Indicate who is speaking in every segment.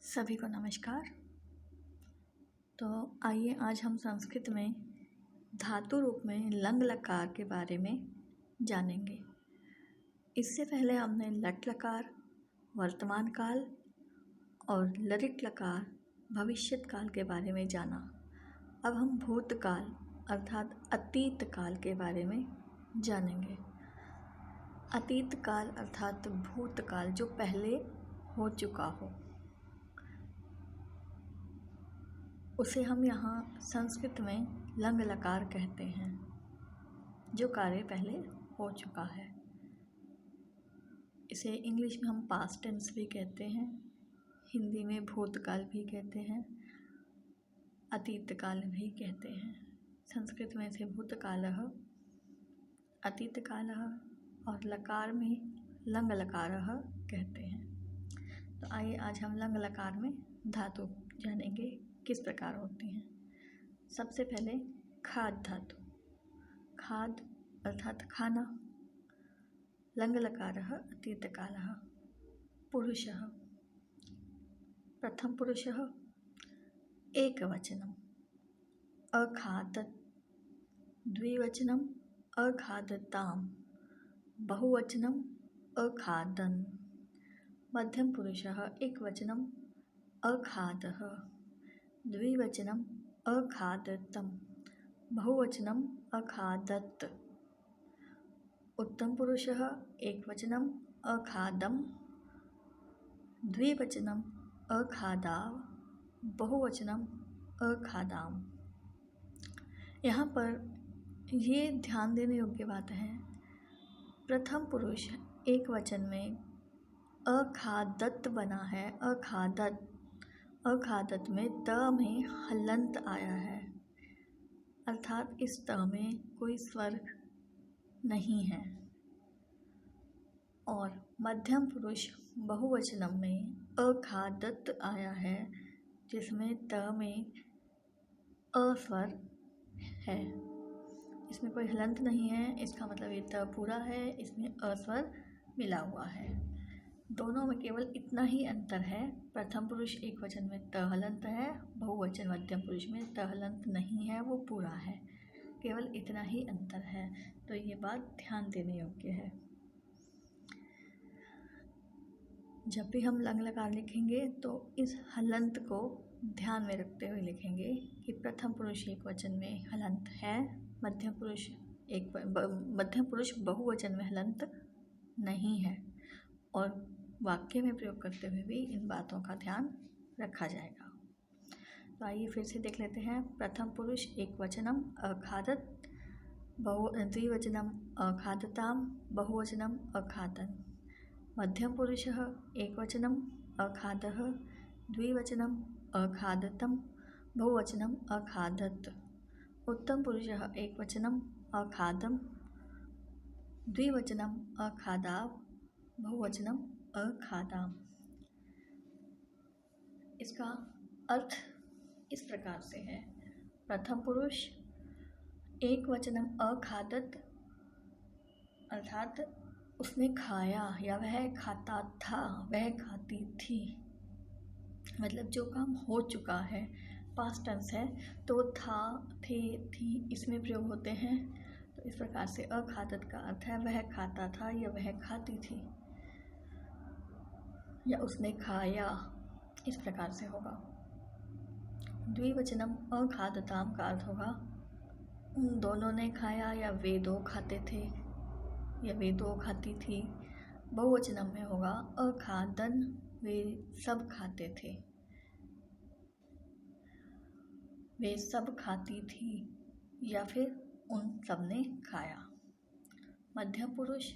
Speaker 1: सभी को नमस्कार। तो आइए आज हम संस्कृत में धातु रूप में लंग लकार के बारे में जानेंगे। इससे पहले हमने लट लकार, वर्तमान काल और लरिट लकार, भविष्यत काल के बारे में जाना। अब हम भूतकाल अर्थात अतीत काल के बारे में जानेंगे। अतीत काल अर्थात भूतकाल, जो पहले हो चुका हो, उसे हम यहाँ संस्कृत में लंग लकार कहते हैं, जो कार्य पहले हो चुका है। इसे इंग्लिश में हम पास्ट टेंस भी कहते हैं, हिंदी में भूतकाल भी कहते हैं, अतीत काल भी कहते हैं। संस्कृत में इसे भूतकालः, अतीत कालः और लकार में लंग लकारः कहते हैं। तो आइए आज हम लंग लकार में धातु जानेंगे किस प्रकार होती हैं। सबसे पहले खाद धातु। खाद अर्थात खाना। लंग लकारः अतीत कालः। पुरुषः, प्रथम पुरुषः एकवचनम् अखादत्, द्विवचनम् अखादताम्, बहुवचनम् अखादन्। मध्यम पुरुषः एकवचनम् अखादः, द्विवचनम् अखादतम्, बहुवचनम् अखादत्। उत्तम पुरुषः एकवचनम् अखादम्, द्विवचनम् अखादाव, बहुवचनम् अखादाम। यहाँ पर ये ध्यान देने योग्य बात है, प्रथम पुरुष एक वचन में अखादत बना है। अखादत, अखादत में त में हलंत आया है, अर्थात इस त में कोई स्वर नहीं है। और मध्यम पुरुष बहुवचनम में अखादत आया है, जिसमें त में अ स्वर है। इसमें कोई हलंत नहीं है, इसका मतलब ये त पूरा है, इसमें अ स्वर मिला हुआ है। दोनों में केवल इतना ही अंतर है, प्रथम पुरुष एक वचन में त हलंत है, बहुवचन मध्यम पुरुष में त हलंत नहीं है, वो पूरा है। केवल इतना ही अंतर है, तो ये बात ध्यान देने योग्य है। जब भी हम लंग लकार लिखेंगे तो इस हलंत को ध्यान में रखते हुए लिखेंगे कि प्रथम पुरुष एक वचन में हलंत है, मध्यम पुरुष बहुवचन में हलंत नहीं है, और वाक्य में प्रयोग करते हुए भी इन बातों का ध्यान रखा जाएगा। तो आइए फिर से देख लेते हैं। प्रथम पुरुष एक वचनम अखादत, द्विवचनम अखादताम, बहुवचनम अखादन। मध्यम पुरुषः एक वचनम अखादः, द्विवचनम अखादतम, बहुवचनम अखादत। उत्तम पुरुषः एक वचनम अखादम, द्विवचनम अखादाव, बहुवचनम अखादाम। इसका अर्थ इस प्रकार से है, प्रथम पुरुष एक वचनम अखादत अर्थात उसने खाया या वह खाता था, वह खाती थी, मतलब जो काम हो चुका है, पास्ट टेंस है, तो था, थे, थी इसमें प्रयोग होते हैं। तो इस प्रकार से अखादत का अर्थ है वह खाता था या वह खाती थी या उसने खाया, इस प्रकार से होगा। द्विवचनम अखादताम का अर्थ होगा उन दोनों ने खाया या वे दो खाते थे या वे दो खाती थी। बहुवचनम में होगा अखादन, वे सब खाते थे, वे सब खाती थी या फिर उन सब ने खाया। मध्यम पुरुष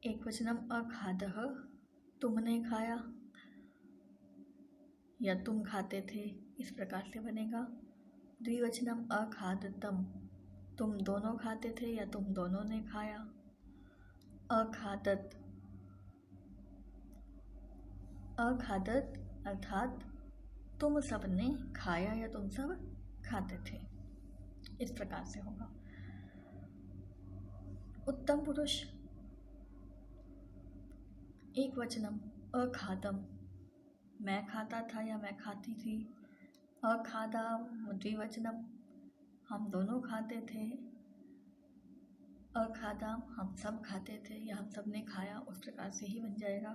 Speaker 1: एक वचनम अखादः, तुमने खाया या तुम खाते थे, इस प्रकार से बनेगा। द्विवचनम अखादतम, तुम दोनों खाते थे या तुम दोनों ने खाया। अखादत, अखादत अर्थात तुम सब ने खाया या तुम सब खाते थे, इस प्रकार से होगा। उत्तम पुरुष एक वचनम अखादम, मैं खाता था या मैं खाती थी। अखादा द्विवचनम, हम दोनों खाते थे। अखादा हम सब खाते थे या हम सब ने खाया, उस प्रकार से ही बन जाएगा।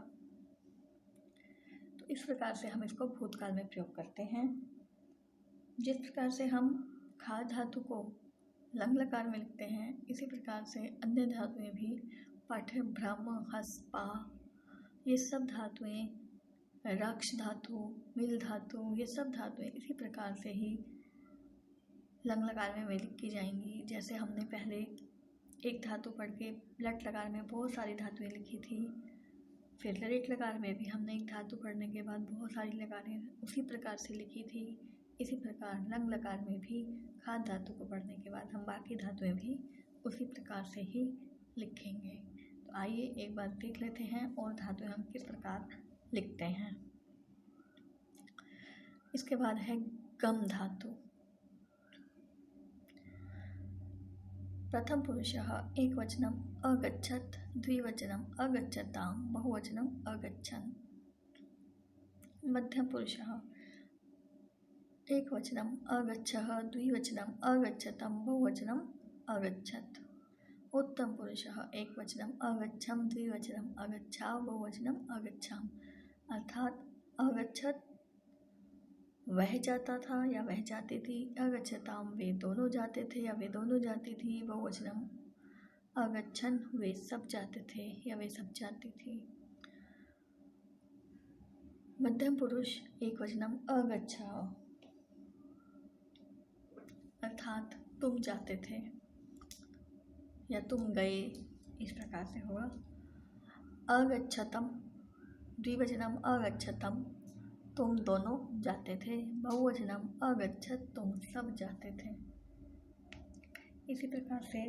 Speaker 1: तो इस प्रकार से हम इसको भूतकाल में प्रयोग करते हैं। जिस प्रकार से हम खा धातु को लंग लकार में लिखते हैं, इसी प्रकार से अन्य धातुएं भी पठ, भ्रम, हस, पा, ये सब धातुएं, रक्ष धातु, मिल धातु, ये सब धातुएं इसी प्रकार से ही लंग लकार में लिखी जाएंगी। जैसे हमने पहले एक धातु पढ़ के लट लकार में बहुत सारी धातुएं लिखी थी, फिर लरेट लकार में भी हमने एक धातु पढ़ने के बाद बहुत सारी लकारें उसी प्रकार से लिखी थी। इसी प्रकार लंग लकार में भी खाद धातु को पढ़ने के बाद हम बाकी धातुएं भी उसी प्रकार से ही लिखेंगे। तो आइए एक बार देख लेते हैं और धातुएं हम किस प्रकार लिखते हैं। इसके बाद है गम धातु। प्रथम पुरुषः एकवचनम अगच्छत्, द्विवचनम अगच्छतां, बहुवचनम अगच्छन्। मध्यम पुरुषः एकवचनम अगच्छः, द्विवचनम अगच्छतं, बहुवचनम अगच्छत्। उत्तम पुरुषः एकवचनम अगच्छम, द्विवचनम अगच्छा, बहुवचनम अगच्छाम। अर्थात अगच्छत वह जाता था या वह जाती थी, अगच्छताम वे दोनों जाते थे या वे दोनों जाती थी, बहुवचनम अगच्छन वे सब जाते थे या वे सब जाती थी। मध्यम पुरुष एकवचनम अगच्छा, अर्थात तुम जाते थे या तुम गए, इस प्रकार से होगा। अगच्छतम द्विवचनम अगच्छतम, तुम दोनों जाते थे, बहुवचनम अगच्छत तुम सब जाते थे। इसी प्रकार से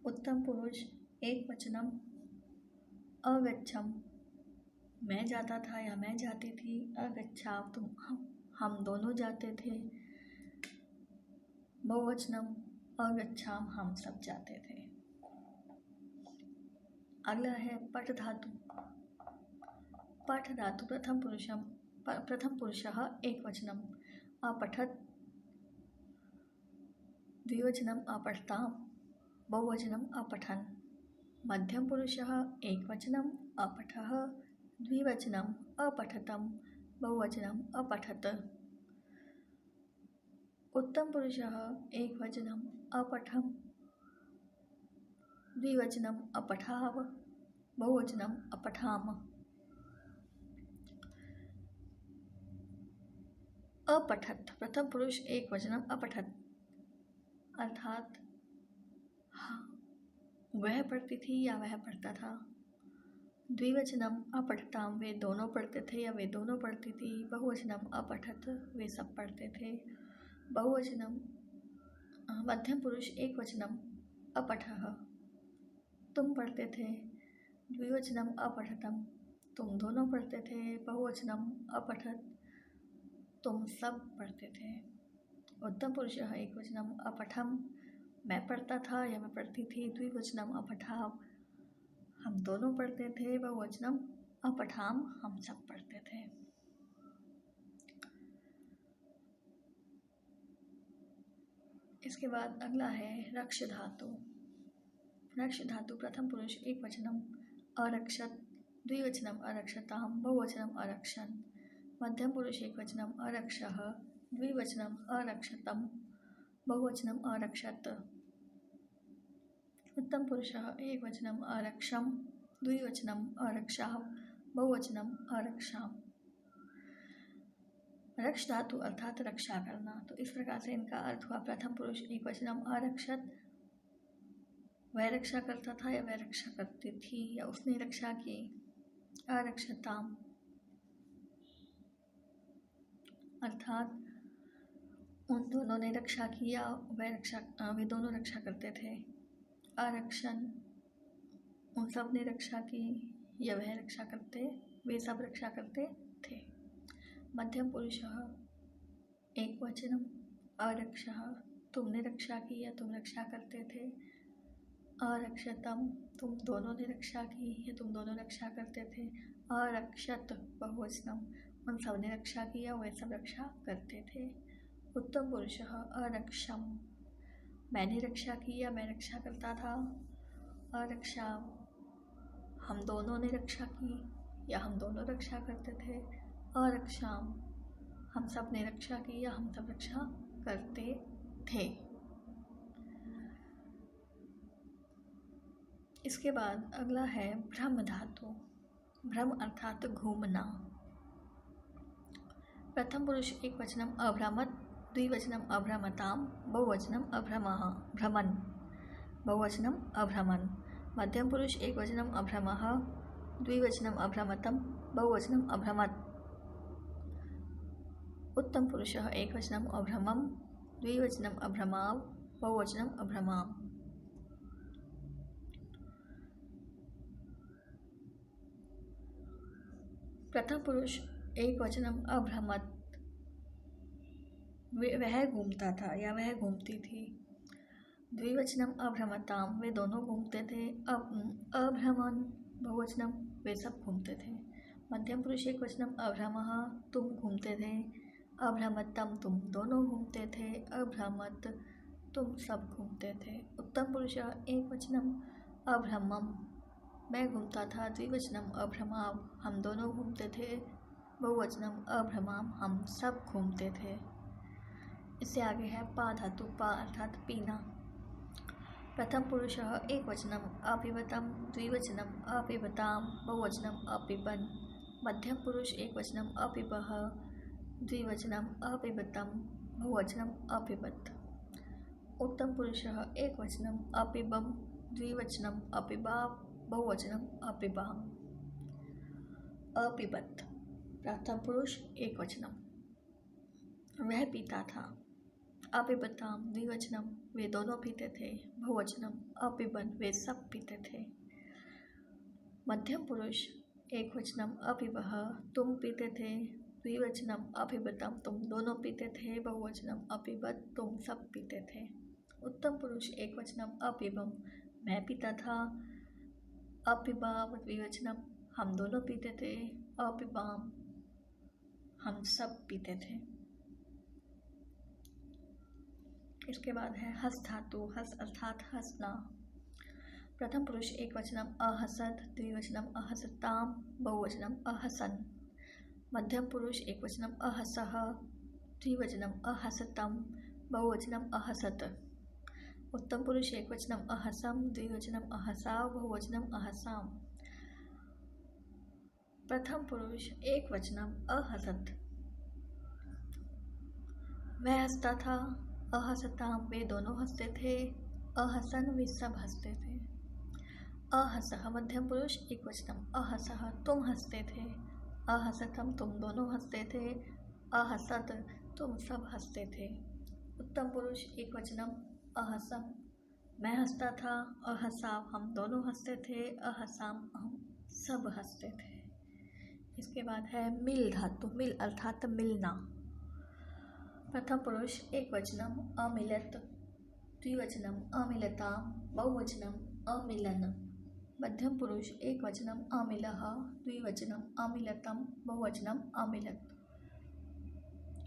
Speaker 1: उत्तम पुरुष एकवचनम अगच्छम, मैं जाता था या मैं जाती थी, अगच्छा तुम हम दोनों जाते थे, बहुवचनम अगच्छाम हम सब जाते थे। अगला है पठ धातु। पठ धातु प्रथम पुरुषः एकवचनम अपठत्, द्विवचनम अपठतां, बहुवचनम अपठन्। मध्यम पुरुषः एकवचनम अपठः, द्विवचनम अपठतं, बहुवचनम अपठत्। उत्तम पुरुषः एकवचनम अपठम, द्विवचनम अपठाव, बहुवचनम अपठाम। अपठत प्रथम पुरुष एकवचनम अपठत, अर्थात वह पढ़ती थी या वह पढ़ता था। द्विवचनम अपठताम वे दोनों पढ़ते थे या वे दोनों पढ़ती थी, बहुवचनम अपठत वे सब पढ़ते थे। बहुवचनम मध्यम पुरुष एकवचनम अपठः, तुम पढ़ते थे, द्विवचनम अपठतम तुम दोनों पढ़ते थे, बहुवचनम अपठत तुम सब पढ़ते थे। उत्तम पुरुषः एकवचनम अपठम, मैं पढ़ता था या मैं पढ़ती थी, द्विवचनम अपठाव हम दोनों पढ़ते थे, बहुवचनम अपठाम हम सब पढ़ते थे। इसके बाद अगला है रक्ष धातु। रक्ष धातु प्रथम पुरुष एकवचनम अरक्षत, द्विवचनम अरक्षतां, बहुवचनम अरक्षन्। मध्यम पुरुष एकवचनम अरक्षः, द्विवचनम अरक्षतं, बहुवचनम अरक्षत। उत्तम पुरुषः एकवचनम अरक्षम, द्विवचनम अरक्षाः, बहुवचनम अरक्षाम्। रक्ष धातु अर्थात रक्षा करना। तो इस प्रकार से इनका अर्थ हुआ प्रथम पुरुष एकवचनम अरक्षत, वह रक्षा करता था या वह रक्षा करती थी या उसने रक्षा की। अरक्षताम अर्थात उन दोनों ने रक्षा की या वे दोनों रक्षा करते थे। अरक्षण उन सब ने रक्षा की या वह रक्षा करते, वे सब रक्षा करते थे। मध्यम पुरुषः एकवचनम अरक्षः, तुमने रक्षा की या तुम रक्षा करते थे। अरक्षतम तुम दोनों ने रक्षा की या तुम दोनों रक्षा करते थे। अरक्षत बहुवचनम उन सब ने रक्षा किया, वे सब रक्षा करते थे। उत्तम पुरुषः अरक्षम, मैंने रक्षा किया, मैं रक्षा करता था। अरक्षा, हम दोनों ने रक्षा की या हम दोनों रक्षा करते थे। अरक्षाम, हम सब ने रक्षा की या हम सब रक्षा करते थे। इसके बाद अगला है भ्रम धातु। भ्रम अर्थात घूमना। प्रथम पुरुष एकवचनम अभ्रमत, द्विवचनम अभ्रमताम, बहुवचनम अभ्रमः भ्रमन्, बहुवचनम अभ्रमन्। मध्यम पुरुष एकवचनम अभ्रमः, द्विवचनम अभ्रमतम, बहुवचनम अभ्रमत्। उत्तम पुरुषः एकवचनम अभ्रमं, द्विवचनम अभ्रमाव, बहुवचनम अभ्रमाम्। प्रथम पुरुष एकवचनम अभ्रमत, वह घूमता था या वह घूमती थी। द्विवचनम अभ्रमताम, वे दोनों घूमते थे। अभ्रमण बहुवचनम, वे सब घूमते थे। मध्यम पुरुष एकवचनम अभ्रमः, तुम घूमते थे। अभ्रमतम, तुम दोनों घूमते थे। अभ्रमत, तुम सब घूमते थे। उत्तम पुरुष एकवचनम अभ्रमम, मैं घूमता था। द्विवचनम अभ्रमाव, हम दोनों घूमते थे। बहुवचनम अभ्रमाम, हम सब घूमते थे। इससे आगे है पा धातु। पा अर्थात पीना। प्रथम पुरुष एकवचनम अपिबतम, द्विवचनम अपिबताम, बहुवचनम अपिबन। मध्यम पुरुष एकवचनम अपिबः, द्विवचनम अपिबतम, बहुवचनम अपिबत। उत्तम पुरुष एकवचनम अपिबम, द्विवचनम अपिबाव, बहुवचनम अपिबाम। अपिबत प्रथम पुरुष एकवचनम, वह पीता था। अपिबताम द्विवचनम, वे दोनों पीते थे। बहुवचनम अपिबन, वे सब पीते थे। मध्यम पुरुष एकवचनम अपिबः, तुम पीते थे। द्विवचनम अपिबतम, तुम दोनों पीते थे। बहुवचनम अपिबत, तुम सब पीते थे। उत्तम पुरुष एकवचनम अपिबम, मैं पीता था। अपिबाव द्विवचनम, हम दोनों पीते थे। अपिबाम, हम सब पीते थे। इसके बाद है हस धातु। हस अर्थात हंसना। प्रथम पुरुष एकवचनम अहसद, द्विवचनम अहसताम, बहुवचनम अहसन। मध्यम पुरुष एकवचनम अहसः, द्विवचनम अहसतम, बहुवचनम अहसत। उत्तम पुरुष एकवचनम अहसम, द्विवचनम अहसाव, बहुवचनम अहसाम। प्रथम पुरुष एकवचनम अहसत, वह हंसता था। अहसताम, वे दोनों हंसते थे। अहसन, वे सब हंसते थे। अहसः मध्यम पुरुष एकवचनम अहसः, तुम हंसते थे। अहसतम, तुम दोनों हंसते थे। अहसत, तुम सब हंसते थे। उत्तम पुरुष एकवचनम अहसम, मैं हंसता था। अहसाव, हम दोनों हंसते थे। अहसाम, हम सब हंसते थे। इसके बाद है मिल धातु। मिल अर्थात मिलना। प्रथम पुरुष एकवचनम अमिलत, द्विवचनम अमिलताम, बहुवचनम अमिलन। मध्यम पुरुष एकवचनम अमिलः, द्विवचनम अमिलतम, बहुवचनम अमिलत।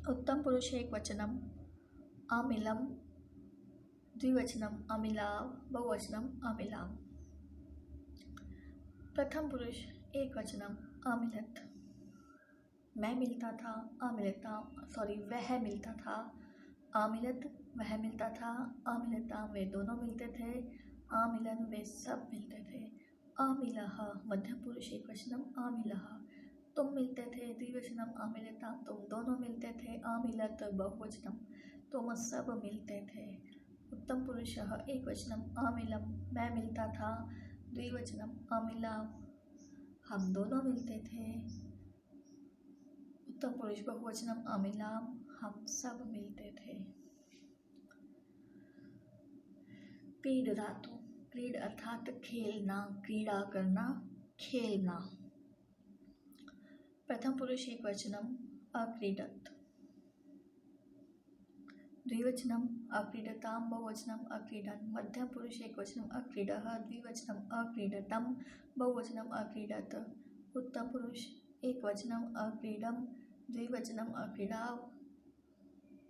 Speaker 1: उत्तम पुरुष एकवचनम अमिलम, द्विवचनम अमिलाव, बहुवचनम अमिलाव। प्रथम पुरुष एकवचनम अमिलत, मैं मिलता था। वह मिलता था। अमिलत, वह मिलता था। अमिलता, वे दोनों मिलते थे। अमिलन, वे सब मिलते थे। अमिलः मध्यम पुरुष एकवचनम अमिलः, तुम मिलते थे। द्विवचनम अमिलता, तुम दोनों मिलते थे। अमिलत बहुवचनम, तुम सब मिलते थे। उत्तम पुरुष एकवचनम अमिलम, मैं मिलता था। द्विवचनम अमिलाव, हम दोनों मिलते थे। उत्तम पुरुष बहुवचनम अमिलाम, हम सब मिलते थे। क्रीड धातु। क्रीड अर्थात खेलना, क्रीड़ा करना, खेलना। प्रथम पुरुष एकवचनम अक्रीडत, द्विवचनम अक्रीडताम, बहुवचनम अक्रीडन। मध्यम पुरुष एकवचनम अक्रीडः, द्विवचनम अक्रीडतम, बहुवचनम अक्रीडत। उत्तम पुरुष एकवचनम अक्रीडम, द्विवचनम अक्रीडा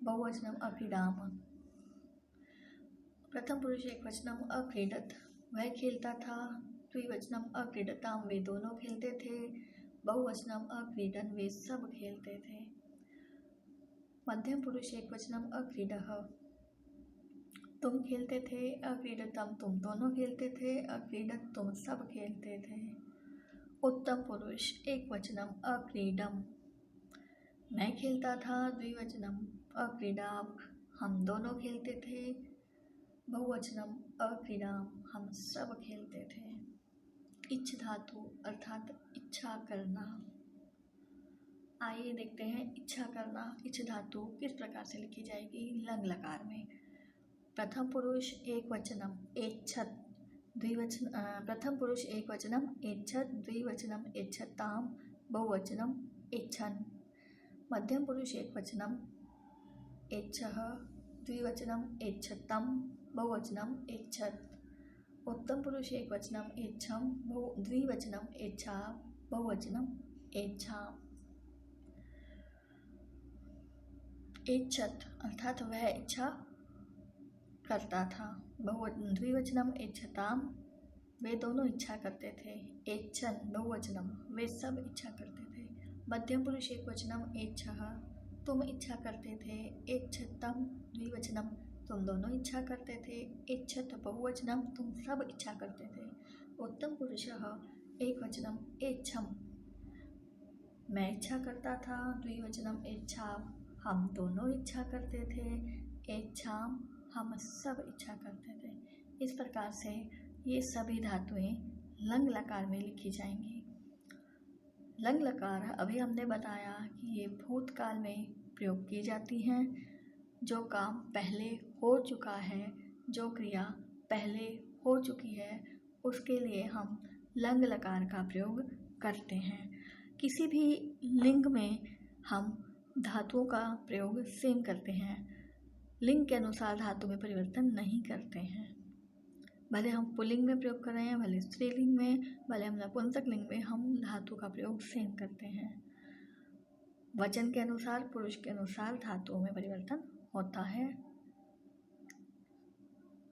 Speaker 1: बहुवचनम अक्रीडाम। प्रथम पुरुष एकवचनम अक्रीडत वह खेलता था। द्विवचनम अक्रीडताम वे दोनों खेलते थे। बहुवचनम अक्रीडन वे सब खेलते थे। मध्यम पुरुष एकवचनम अक्रीडः तुम खेलते थे। अक्रीडतम तुम दोनों खेलते थे। अक्रीडत तुम सब खेलते थे। उत्तम पुरुष एकवचनम अक्रीडम मैं खेलता था। द्विवचनम अक्रीडाम हम दोनों खेलते थे। बहुवचनम अक्रीडाम हम सब खेलते थे। इच्छ धातु अर्थात इच्छा करना। आइए देखते हैं इच्छा करना इच्छ धातु किस प्रकार से लिखी जाएगी लंग लकार में। प्रथम पुरुष एकवचनम एच्छत द्विवचन प्रथम पुरुष एकवचनम एच्छत द्विवचनम एच्छताम बहुवचनम एच्छन। मध्यम पुरुष एकवचनम एच्छः द्विवचनम एच्छतम बहुवचनम एच्छत। उत्तम पुरुष एकवचनम एच्छम द्विवचनम एच्छा बहुवचनम एच्छाम। एच्छत अर्थात वह इच्छा करता था। द्विवचनम एच्छताम वे दोनों इच्छा करते थे। एच्छन बहुवचनम वे सब इच्छा करते थे। मध्यम पुरुष एकवचनम एच्छः तुम इच्छा करते थे। एच्छतम द्विवचनम तुम दोनों इच्छा करते थे। एच्छत बहुवचनम तुम सब इच्छा करते थे। उत्तम पुरुषः एकवचनम एच्छम मैं इच्छा करता था। द्विवचनम एच्छा हम दोनों इच्छा करते थे। एच्छाम हम सब इच्छा करते थे। इस प्रकार से ये सभी धातुएं लंग लकार में लिखी जाएंगी। लंग लकार अभी हमने बताया कि ये भूतकाल में प्रयोग की जाती हैं। जो काम पहले हो चुका है जो क्रिया पहले हो चुकी है उसके लिए हम लंग लकार का प्रयोग करते हैं। किसी भी लिंग में हम धातुओं का प्रयोग सेम करते हैं। लिंग के अनुसार धातु में परिवर्तन नहीं करते हैं। भले हम पुल्लिंग में प्रयोग कर रहे हैं भले स्त्रीलिंग में भले हम नपुंसक लिंग में हम धातु का प्रयोग सेम करते हैं। वचन के अनुसार पुरुष के अनुसार धातुओं में परिवर्तन होता है।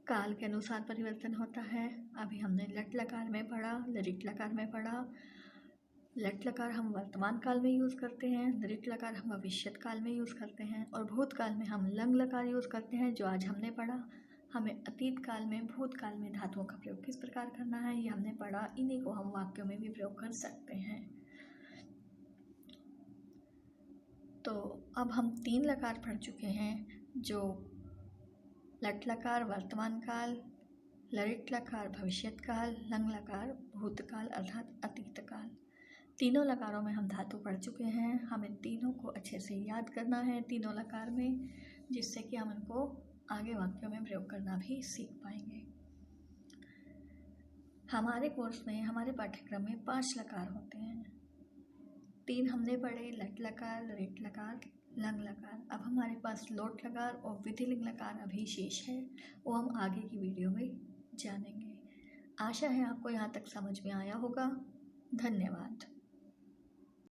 Speaker 1: काल के अनुसार परिवर्तन होता है। अभी हमने लट लकार में पढ़ा लरिट लकार में पढ़ा। लट लकार हम वर्तमान काल में यूज़ करते हैं। लरिट लकार हम भविष्यत काल में यूज़ करते हैं और भूतकाल में हम लंग लकार यूज़ करते हैं जो आज हमने पढ़ा। हमें अतीत काल में भूतकाल में धातुओं का प्रयोग किस प्रकार करना है ये हमने पढ़ा। इन्हीं को हम वाक्यों में भी प्रयोग कर सकते हैं। तो अब हम 3 लकार पढ़ चुके हैं जो लट लकार वर्तमान काल, लरिट लकार भविष्यत काल, लंग लकार भूतकाल अर्थात अतीत काल। तीनों लकारों में हम धातु पढ़ चुके हैं। हमें तीनों को अच्छे से याद करना है तीनों लकार में, जिससे कि हम इनको आगे वाक्यों में प्रयोग करना भी सीख पाएंगे। हमारे कोर्स में हमारे पाठ्यक्रम में 5 लकार होते हैं। 3 हमने पढ़े लट लकार, लरिट लकार, लंग लकार। अब हमारे पास लोट लकार और विधिलिंग लकार अभी शेष है, वो हम आगे की वीडियो में जानेंगे। आशा है आपको यहाँ तक समझ में आया होगा। धन्यवाद।